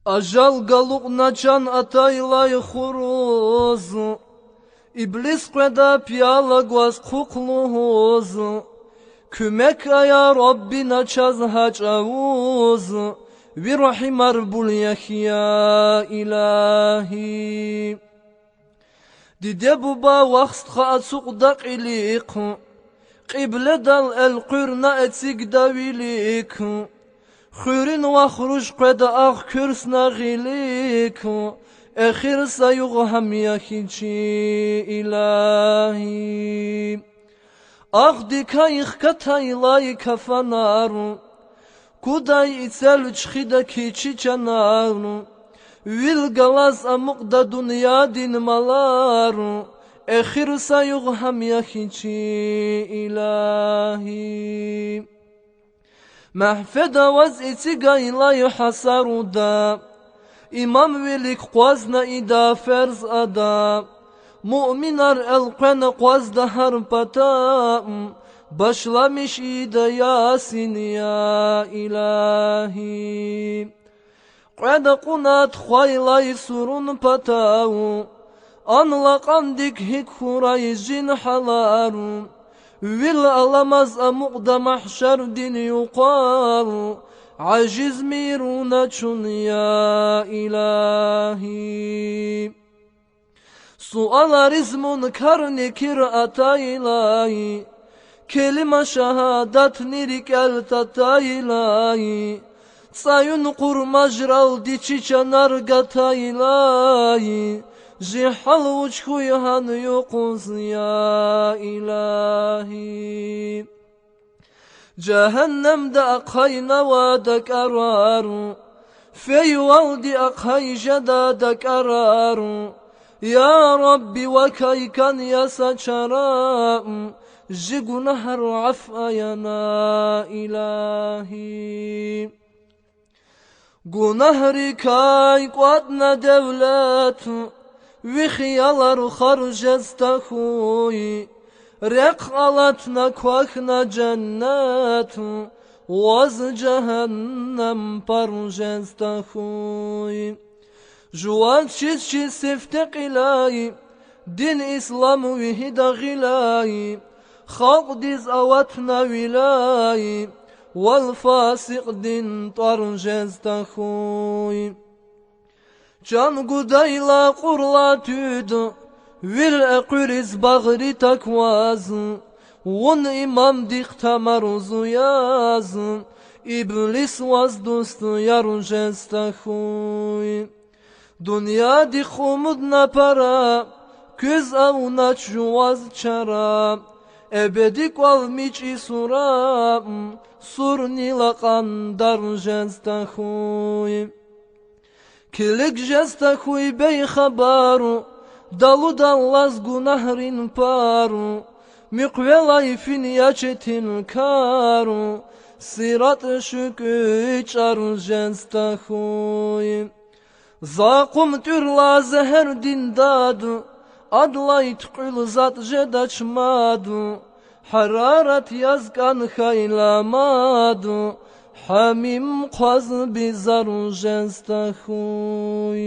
Ajal galuk naçan ataylay xuruz, İblis qeda piyala guaz kukluz, Kümek ya Rabbi naçaz haçavuz, Virahimar bul ya ilahi. Dide buba vaqst xatsuk daqilik, Qibla dal el qurna etsik davilik, Xurin vaxruş qeda ağ kürsna gilik, Ekhir sayuq ham yahici ilahi. Ağ dikayık kataylay kafanaru, Kuday itsel çxida kiçi çanaru, Vil galaz amukda dünya din malaru, Ekhir sayuq ham yahici ilahi. Mahfeda vaz iti gaylay hasaruda, İmam velik qazna ida ferz ada, Mu'minar elqena qazda harpata, Başlamış ida Yasin ya ilahi. Qada qunat xaylay surun patavu, Anlaqandik hik huray jin halaru, Vil alamaz amukda mahşer din yuqal, Aciz miruna çun ya ilahi. Sualar izmun karni kir ataylay, Kelima şahadat nirik el tataylay, Sayun kurmajral diçi çanar gataylay, Jihal uçkuyhan yokuz ya ilahi. Cehennemde akayna vadak araru, Feyvaldi akay jadadak araru, Ya Rabbi vakaykan yasa çaram, Jigunahar afayana ilahi. Gunahri kay qadna devletu, Vixyalar xarjesta xuy, Rek alatna kwakna cennetu, Vaz cehennem parjesta xuy. Juat çiz siftek ilahi, Din İslam vihida gilahi, Halk diz avatna vilahi, Wal fasik din tarjesta xuy. Can gudayla qurla tüdü, Vil equriz bağri takvazı, Vun imam dikta maruzu yazı, İblis vaz dostu yarujesta xuy. Dünya dikhumudna para, Küz avnaç juvaz çara, Ebedi qalmiç isuram, Surni laqan darjesta xuy. Kilik jesta xuy bey khabaru, Dalu dallaz gunahrin paru, Miqvelay fin yaçetin karu, Sirat şükü çar jesta xuy. Zaqum türla zeher dindadu, Adlay tqül zat jedaçmadu, Hararet yazgan khaylamadu, Hamim qaz bizar jesta xuy.